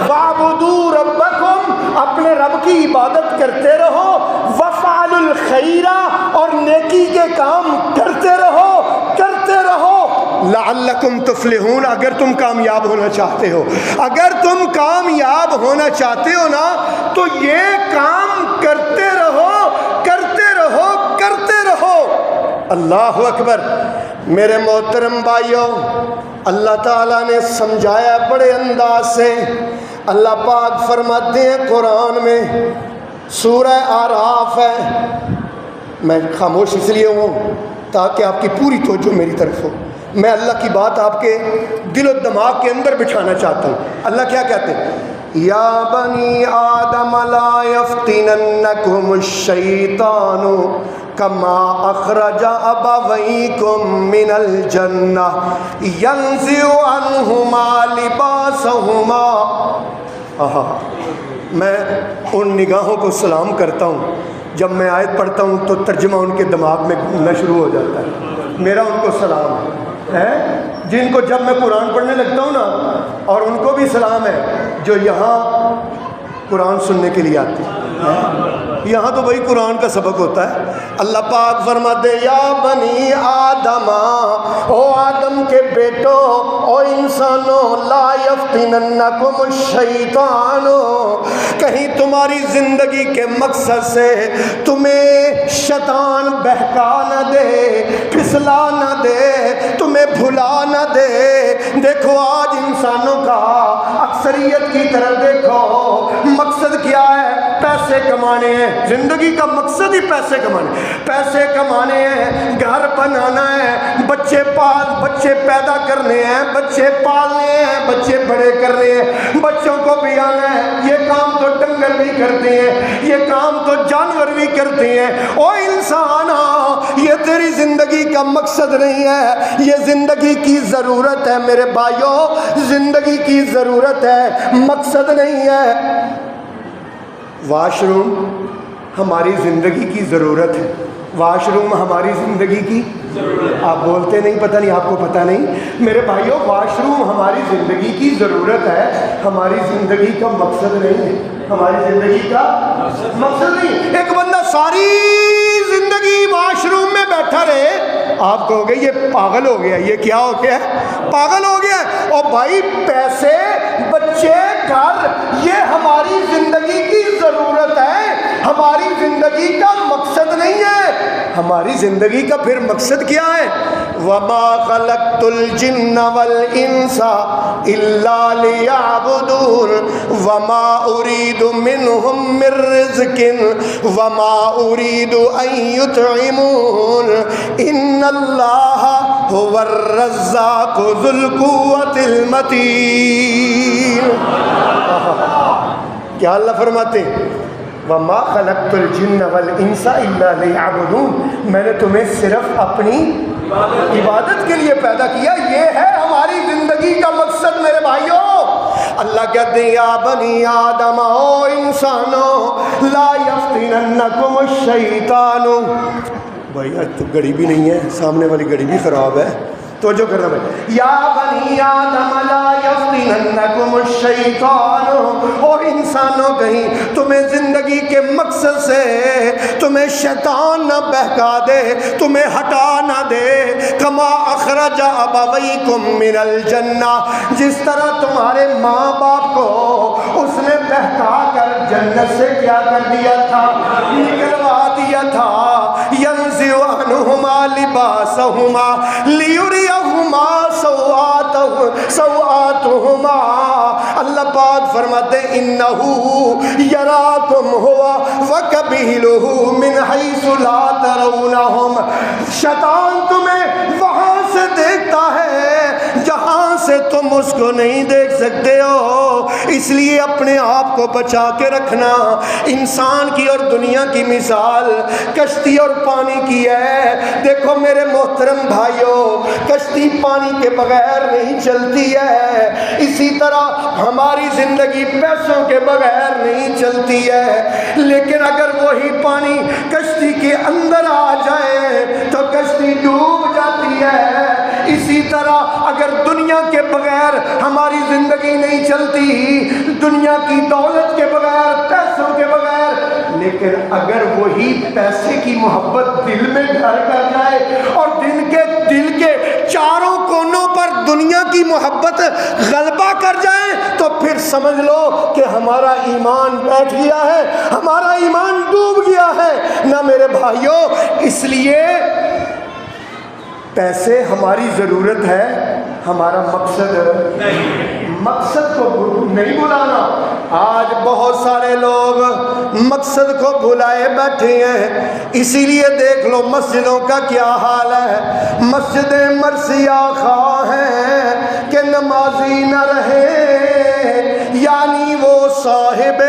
وعبدوا ربکم، اپنے رب کی عبادت کرتے رہو، وفعلوا الخیر، اور نیکی کے کام کرتے رہو، کرتے رہو، لعلکم تفلحون، اگر تم کامیاب ہونا چاہتے ہو، اگر تم کامیاب ہونا چاہتے ہو نا تو یہ کام کرتے رہو، کرتے رہو، کرتے رہو۔ اللہ اکبر۔ میرے محترم بھائیوں، اللہ تعالیٰ نے سمجھایا بڑے انداز سے۔ اللہ پاک فرماتے ہیں قرآن میں، سورہ اعراف ہے، میں خاموش اس لیے ہوں تاکہ آپ کی پوری توجہ میری طرف ہو، میں اللہ کی بات آپ کے دل و دماغ کے اندر بٹھانا چاہتا ہوں۔ اللہ کیا کہتے ہیں، یا بنی آدم لا یفتننکم الشیطان کما اخرج ابویکم من الجنہ ینزع عنہما لباسہما۔ میں ان نگاہوں کو سلام کرتا ہوں، جب میں آیت پڑھتا ہوں تو ترجمہ ان کے دماغ میں گھومنا شروع ہو جاتا ہے۔ میرا ان کو سلام ہے، جن کو جب میں قرآن پڑھنے لگتا ہوں نا، اور ان کو بھی سلام ہے جو یہاں قرآن سننے کے لیے آتے ہیں۔ یہاں تو بھائی قرآن کا سبق ہوتا ہے۔ اللہ پاک فرماتے یا بنی آدم، او آدم کے بیٹو، او انسانوں، لا یفتننکم الشیطان، کہیں تمہاری زندگی کے مقصد سے تمہیں شیطان بہکا نہ دے، پھسلا نہ دے، تمہیں بھلا نہ دے۔ دیکھو آج انسانوں کا اکثریت کی طرف دیکھو، مقصد کیا ہے، پیسے کمانے ہیں، زندگی کا مقصد ہی پیسے کمانے، پیسے کمانے ہیں، گھر بنانا ہے، بچے پیدا کرنے ہیں، بچے پالنے ہیں، بچے بڑے کرنے ہیں، بچوں کو بھی آنا ہے۔ یہ کام تو ڈنگر بھی کرتے ہیں، یہ کام تو جانور بھی کرتے ہیں۔ او انسان، یہ تیری زندگی کا مقصد نہیں ہے، یہ زندگی کی ضرورت ہے میرے بھائیوں، زندگی کی ضرورت ہے، مقصد نہیں ہے۔ واش روم ہماری زندگی کی ضرورت ہے، واش روم ہماری زندگی کی ضرورت۔ آپ بولتے نہیں، پتہ نہیں آپ کو پتہ نہیں میرے بھائیوں، واش روم ہماری زندگی کی ضرورت ہے، ہماری زندگی کا مقصد نہیں ہے، ہماری زندگی کا مقصد نہیں۔ ایک بندہ ساری زندگی واش روم میں بیٹھا رہے، آپ کہو گے یہ پاگل ہو گیا، یہ کیا ہو گیا ہے، پاگل ہو گیا ہے۔ اور بھائی پیسے، بچے، گھر، یہ ہماری زندگی کی ضرورت ہے، ہماری زندگی کا مقصد نہیں ہے۔ ہماری زندگی کا پھر مقصد کیا ہے، وَمَا خَلَقْتُ الْجِنَّ وَالْإِنسَ إِلَّا لِيَعْبُدُونَ وَمَا أُرِيدُ مِنْهُمْ مِنْ رِزْقٍ وَمَا أُرِيدُ أَنْ يُطْعِمُونَ إِنَّ اللَّهَ هُوَ الرَّزَّاقُ ذُو الْقُوَّةِ الْمَتِينُ۔ کیا اللہ فرماتے ہیں، وَمَا خَلَقْتُ الْجِنَّ وَالْإِنسَ إِلَّا لِيَعْبُدُونَ، میں نے تمہیں صرف اپنی عبادت کے لیے پیدا کیا، یہ ہے ہماری زندگی کا مقصد میرے بھائیوں۔ اللہ کہتے ہیں یا بنی آدم، او انسانوں، لا یفتننکم الشیطان۔ بھائی آج تو گھڑی بھی نہیں ہے، سامنے والی گھڑی بھی خراب ہے، توجہ کرنا بھائی، یا بنی آدم لا یفتننکم الشیطان، او انسانوں کہیں تمہیں زندگی کے مقصد سے تمہیں شیطان نہ بہکا دے، تمہیں ہٹا نہ دے، کما اخرج ابویکم من الجنہ، جس طرح تمہارے ماں باپ کو اس نے بہکا کر جنت سے کیا کر دیا تھا، نکلوا دیا تھا، ینزع عنہما لباسہما لیریہما سوآتہما، اللہ پاک فرماتے انہو یراکم ہوا وقبیلہ من حیث لا ترونہم، شیطان تمہیں وہاں سے دیکھتا ہے جہاں سے تم اس کو نہیں دیکھ سکتے ہو، اس لیے اپنے آپ کو بچا کے رکھنا۔ انسان کی اور دنیا کی مثال کشتی اور پانی کی ہے۔ دیکھو میرے محترم بھائیوں، کشتی پانی کے بغیر نہیں چلتی ہے، اسی طرح ہماری زندگی پیسوں کے بغیر نہیں چلتی ہے، لیکن اگر وہی پانی کشتی کے اندر آ جائے تو کشتی ڈوب جاتی ہے۔ اسی طرح اگر دنیا کے بغیر ہماری زندگی نہیں چلتی، دنیا کی دولت کے بغیر، پیسوں کے بغیر، لیکن اگر وہی پیسے کی محبت دل میں گھر کر جائے اور دل کے چاروں کونوں پر دنیا کی محبت غلبہ کر جائے تو پھر سمجھ لو کہ ہمارا ایمان بیٹھ گیا ہے، ہمارا ایمان ڈوب گیا ہے نہ میرے بھائیوں۔ اس لیے پیسے ہماری ضرورت ہے، ہمارا مقصد کو نہیں بلانا۔ آج بہت سارے لوگ مقصد کو بھلائے بیٹھے ہیں، اسی لیے دیکھ لو مسجدوں کا کیا حال ہے۔ مسجدیں مرثیہ خواہ ہیں کہ نمازی نہ رہے، یعنی وہ صاحب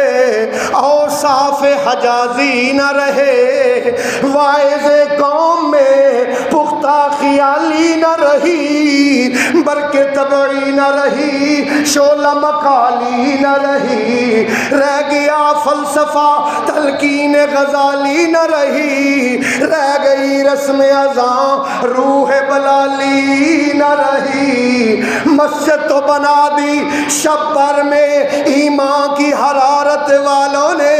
اوصاف حجازی نہ رہے، واعظ قوم میں پختہ خیالی نہ رہی، برق طبعی نہ رہی، شعلہ مقالی نہ رہی، رہ گیا فلسفہ تلقین غزالی نہ رہی، رہ گئی رسم اذاں روح بلالی نہ رہی۔ مسجد تو بنا دی شب بھر میں ایمان کی حرارت والوں نے،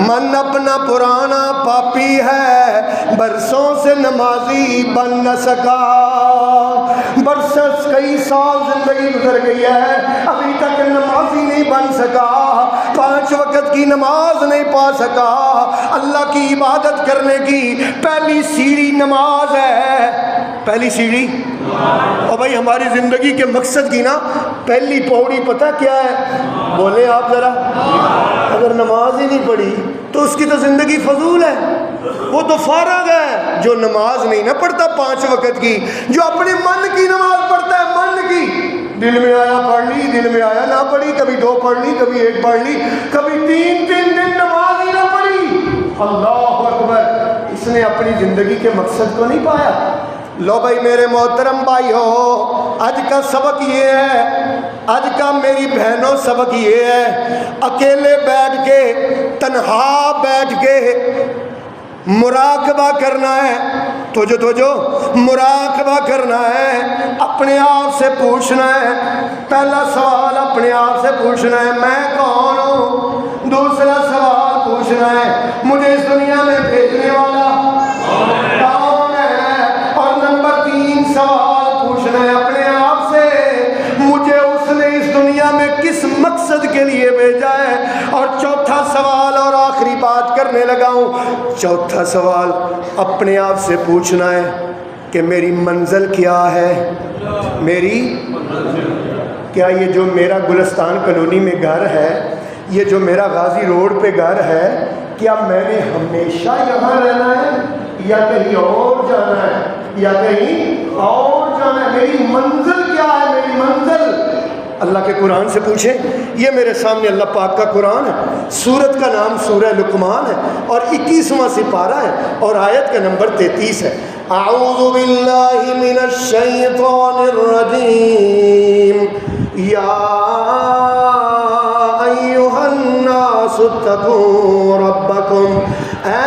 من اپنا پرانا پاپی ہے، برسوں سے نمازی بن نہ سکا، برسوں کئی سال زندگی گزر گئی ہے، ابھی تک نمازی نہیں بن سکا، 5 وقت کی نماز نہیں پا سکا۔ اللہ کی عبادت کرنے کی پہلی سیڑھی نماز ہے، پہلی سیڑھی۔ اور بھائی ہماری زندگی کے مقصد کی نا پہلی پوڑی پتہ کیا ہے؟ بولیں آپ ذرا۔ اگر نماز ہی نہیں پڑھی تو اس کی تو زندگی فضول ہے، وہ تو فارغ ہے۔ جو نماز نہیں نہ پڑھتا 5 وقت کی، جو اپنے من کی نماز پڑھتا ہے، من کی، دل میں آیا پڑھ لی، دل میں آیا نہ پڑھی، کبھی 2 پڑھ لی، کبھی 1 پڑھ لی، کبھی 3 دن نماز ہی نہ پڑھی، اللہ اکبر، اس نے اپنی زندگی کے مقصد کو نہیں پایا۔ لو بھائی میرے محترم بھائی ہو، آج کا سبق یہ ہے، آج کا میری بہنوں سبق یہ ہے، اکیلے بیٹھ کے، تنہا بیٹھ کے مراقبہ کرنا ہے، توجہ مراقبہ کرنا ہے، اپنے آپ سے پوچھنا ہے۔ پہلا سوال اپنے آپ سے پوچھنا ہے، میں کون ہوں؟ دوسرا سوال پوچھنا ہے، مجھے اس دنیا میں بھیجنے والا کون ہے؟ اور نمبر 3 سوال پوچھنا ہے اپنے آپ سے، مجھے اس نے اس دنیا میں کس مقصد کے لیے بھیجا ہے؟ اور چوتھا سوال اور آخری بات کرنے لگا ہوں، چوتھا سوال اپنے آپ سے پوچھنا ہے کہ میری منزل کیا ہے؟ میری کیا یہ جو میرا گلستان کالونی میں گھر ہے، یہ جو میرا غازی روڈ پہ گھر ہے، کیا میں نے ہمیشہ یہاں رہنا ہے یا کہیں اور جانا ہے، یا کہیں اور جانا ہے؟ میری منزل کیا ہے؟ میری منزل اللہ کے قرآن سے پوچھیں۔ یہ میرے سامنے اللہ پاک کا قرآن ہے، سورت کا نام سورہ لقمان ہے اور 21واں سپارہ ہے اور آیت کا نمبر 33 ہے۔ اعوذ باللہ من الشیطان الرجیم، یا ایھا الناس اتقوا ربکم، اے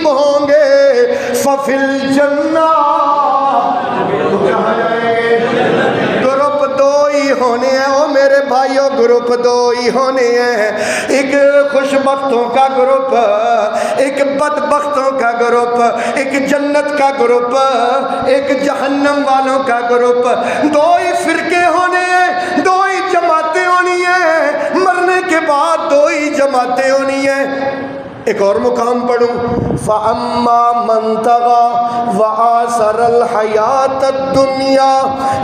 نصیب ہوں گے ففل جنہ گروپ دو ہی ہونے ہیں او میرے بھائیو، گروپ دو ہی ہونے ہیں، ایک خوش بختوں کا گروپ، ایک بدبختوں کا گروپ، ایک جنت کا گروپ، ایک جہنم والوں کا گروپ، دو ہی فرقے ہونے ہیں، دو ہی جماعتیں ہونی ہیں، مرنے کے بعد دو ہی جماعتیں ہونی ہیں۔ ایک اور مقام پڑھوں، فَأَمَّا مَنْ طَغَى وَآثَرَ الْحَيَاةَ الدُّنْيَا،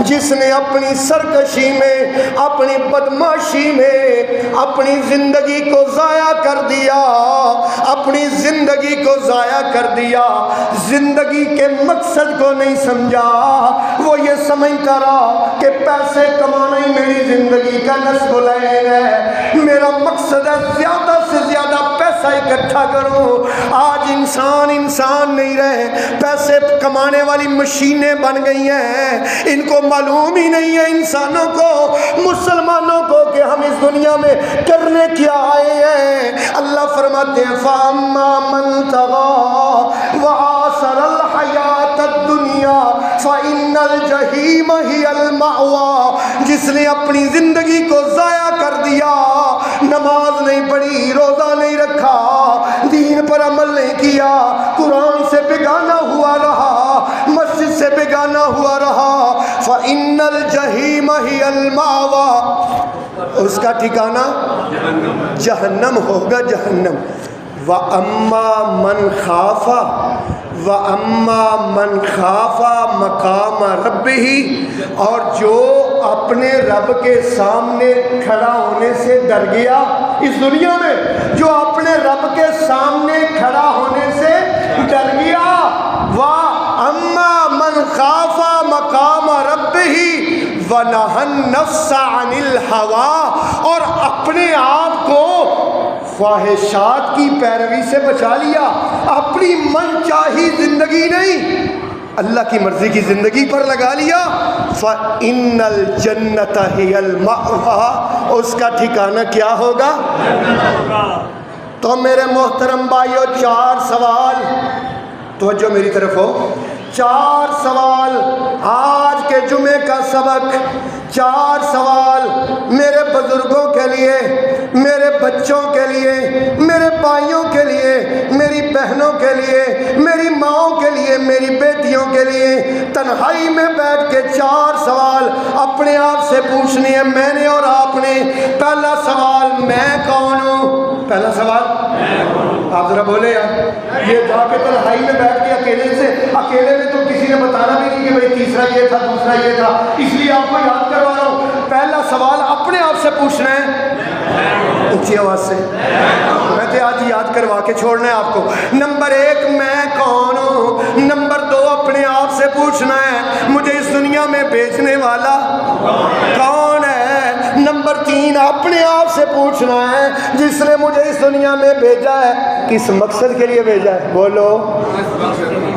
جس نے اپنی سرکشی میں، اپنی بدماشی میں اپنی زندگی کو ضائع کر دیا، اپنی زندگی کو ضائع کر دیا، زندگی کے مقصد کو نہیں سمجھا، وہ یہ سمجھتا رہا کہ پیسے کمانا ہی میری زندگی کا نصب العین ہے، میرا مقصد ہے زیادہ سے زیادہ پیسہ اکٹھا کروں۔ آج انسان نہیں رہے، پیسے کمانے والی مشینیں بن گئی ہیں، ان کو معلوم ہی نہیں ہے انسانوں کو، مسلمانوں کو، کہ ہم اس دنیا میں کرنے کیا آئے ہیں۔ اللہ فرماتے ہیں فَأَمَّا مَنْ طَغَى وَآثَرَ الْحَيَاةَ الدُّنْيَا فَإِنَّ الْجَحِيمَ هِيَ الْمَأْوَى، جس نے اپنی زندگی کو ضائع کر دیا، نماز نہیں پڑھی، روزہ نہیں رکھا، دین پر عمل نہیں کیا، قرآن سے بیگانہ ہوا رہا، مسجد سے بیگانہ ہوا رہا، فَإِنَّ الْجَحِيمَ هِيَ الْمَأْوَى، اس کا ٹھکانہ جہنم ہوگا، جہنم۔ وَأَمَّا مَنْ خَافَ وَأَمَّا مَنْ خَافَ مَقَامَ رَبِّهِ، اور جو اپنے رب کے سامنے کھڑا ہونے سے ڈر گیا، اس دنیا میں جو اپنے رب کے سامنے کھڑا ہونے سے ڈر گیا، وَأَمَّا مَنْ خَافَ مَقَامَ رَبِّهِ وَنَهَى النَّفْسَ عَنِ الْهَوَىٰ، اور اپنے آپ کو خواہشات کی پیروی سے بچا لیا، اپنی من چاہی زندگی نہیں، اللہ کی مرضی کی زندگی پر لگا لیا، فَإِنَّ الْجَنَّةَ هِيَ الْمَأْوَىٰ، اس کا ٹھکانہ کیا ہوگا؟ تو میرے محترم بھائیو، چار سوال، توجہ میری طرف ہو، چار سوال آج کے جمعے کا سبق، چار سوال میرے بزرگوں کے لیے، میرے بچوں کے لیے، میرے بھائیوں کے لیے، میری بہنوں کے لیے، میری ماؤں کے لیے، میری بیٹیوں کے لیے، تنہائی میں بیٹھ کے چار سوال اپنے آپ سے پوچھنی ہے میں نے اور آپ نے۔ پہلا سوال، میں کون ہوں؟ پہلا سوال آپ ذرا بولے یار، یہ جا کے تنہائی میں بیٹھ کے اکیلے میں تو کسی نے بتانا بھی نہیں کہ بھئی تیسرا یہ تھا، دوسرا یہ تھا، اس لیے آپ کو یاد کروا رہا ہوں۔ پہلا سوال اپنے آپ سے پوچھنا ہے، اونچی آواز سے، میں تو آج یاد کروا کے چھوڑنا ہے آپ کو۔ نمبر ایک، میں کون ہوں؟ نمبر دو، اپنے آپ سے پوچھنا ہے مجھے اس دنیا میں بھیجنے والا کون ہے؟ نمبر تین، اپنے آپ سے پوچھنا ہے جس نے مجھے اس دنیا میں بھیجا ہے کس مقصد کے لیے بھیجا ہے؟ بولو،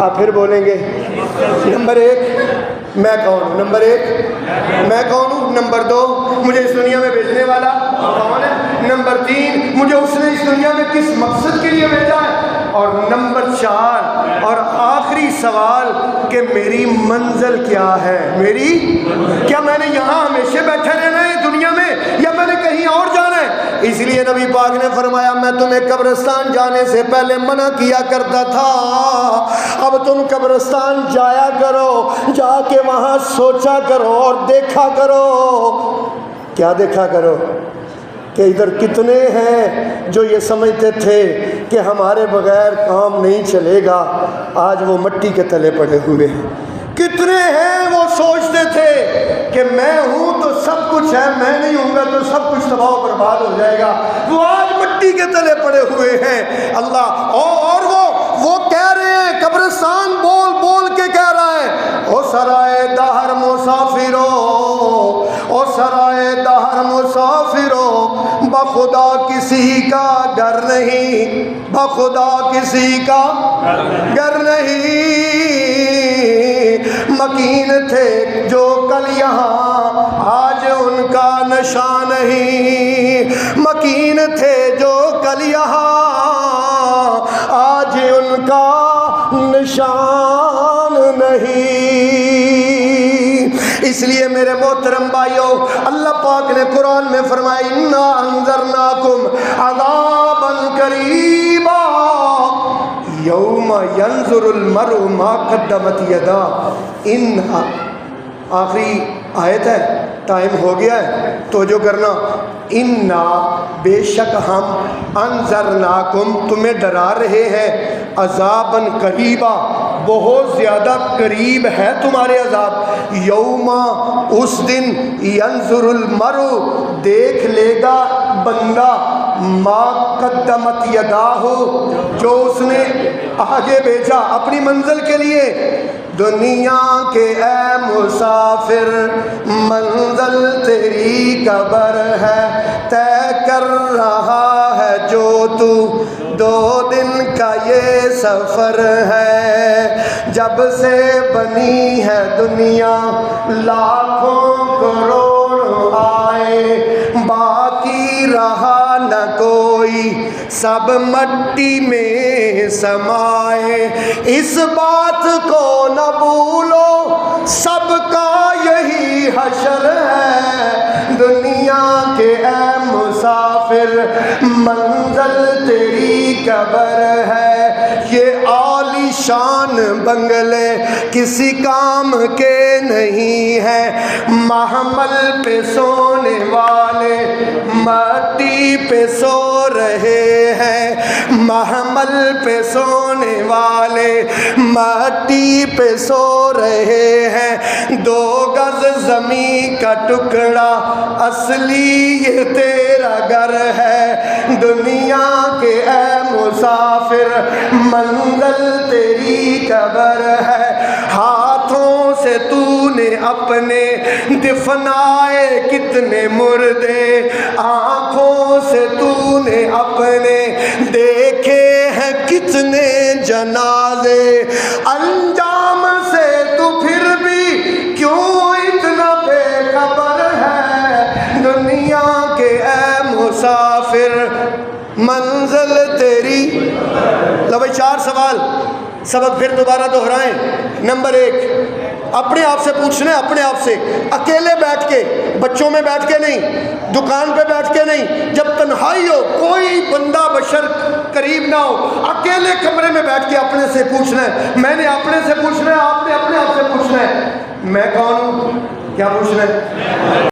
آپ پھر بولیں گے۔ نمبر ایک، میں کون ہوں؟ نمبر ایک، میں کون ہوں؟ نمبر دو، مجھے اس دنیا میں بھیجنے والا کون ہے؟ نمبر تین، مجھے اس نے اس دنیا میں کس مقصد کے لیے بھیجا ہے؟ اور نمبر چار اور آخری سوال کہ میری منزل کیا ہے؟ میری کیا میں نے یہاں ہمیشہ بیٹھے رہنا ہے دنیا میں یا میں نے کہیں اور جانا ہے؟ اس لیے نبی پاک نے فرمایا میں تمہیں قبرستان جانے سے پہلے منع کیا کرتا تھا، اب تم قبرستان جایا کرو، جا کے وہاں سوچا کرو اور دیکھا کرو۔ کیا دیکھا کرو؟ کہ ادھر کتنے ہیں جو یہ سمجھتے تھے کہ ہمارے بغیر کام نہیں چلے گا، آج وہ مٹی کے تلے پڑے ہوئے ہیں۔ کتنے ہیں وہ سوچتے تھے کہ میں ہوں تو سب کچھ ہے، میں نہیں ہوں گا تو سب کچھ تباہ و برباد ہو جائے گا، وہ آج مٹی کے تلے پڑے ہوئے ہیں۔ اللہ اور وہ کہہ رہے ہیں، قبرستان بول بول کے کہہ رہا ہے، او سرائے دہر مسافرو، او سرائے دہر مسافرو، بخدا کسی کا گھر نہیں، بخدا کسی کا گھر نہیں، مکین تھے جو کل یہاں آج ان کا نشان نہیں، مکین تھے جو کل یہاں آج ان کا اس لیے میرے محترم بھائیوں اللہ پاک نے قرآن میں فرمایا انا انذرناکم عذابا قریبا یوم ینظر المرء ما قدمت یدا. انہا آخری آیت ہے، ٹائم ہو گیا ہے توجہ کرنا. انا بے شک ہم انذرناکم تمہیں ڈرا رہے ہیں عذاباً قریبا بہت زیادہ قریب ہے تمہارے عذاب. یوما اس دن ینظر المرء دیکھ لے گا بندہ ما قدمت یداہ جو اس نے آگے بھیجا اپنی منزل کے لیے. دنیا کے اے مسافر منزل تیری قبر ہے طے کر رہا ہے جو تو 2 دن کا یہ سفر ہے. جب سے بنی ہے دنیا لاکھوں کروڑ آئے باقی رہا نہ کوئی سب مٹی میں سمائے. اس بات کو نہ بھولو سب کا یہی حشر ہے. دنیا کے اے مسافر منزل تیری قبر ہے. یہ عالی شان بنگلے کسی کام کے نہیں ہیں. محمل پہ سونے والے مٹی پہ سو رہے ہیں. محمل پہ سونے والے مٹی پہ سو رہے ہیں. 2 گز زمین کا ٹکڑا اصلی یہ تیرا گھر ہے. دنیا کے اے مسافر منزل تیری قبر ہے. ہاتھوں سے تو نے اپنے دفنائے کتنے مردے آنکھوں سے تو نے اپنے دیکھے ہیں کتنے جنازے. انجام سے تو پھر بھی کیوں اتنا بے خبر ہے. دنیا کے اے مسافر منزل تیری. لو بھائی 4 سوال سبق پھر دوبارہ دہرائیں. نمبر 1 اپنے آپ سے پوچھنا ہے اپنے آپ سے اکیلے بیٹھ کے بچوں میں بیٹھ کے نہیں دکان پہ بیٹھ کے نہیں جب تنہائی ہو کوئی بندہ بشر قریب نہ ہو اکیلے کمرے میں بیٹھ کے اپنے سے پوچھنا ہے. میں نے اپنے سے پوچھنا ہے آپ نے اپنے آپ سے پوچھنا ہے میں کون ہوں کیا پوچھنا ہے.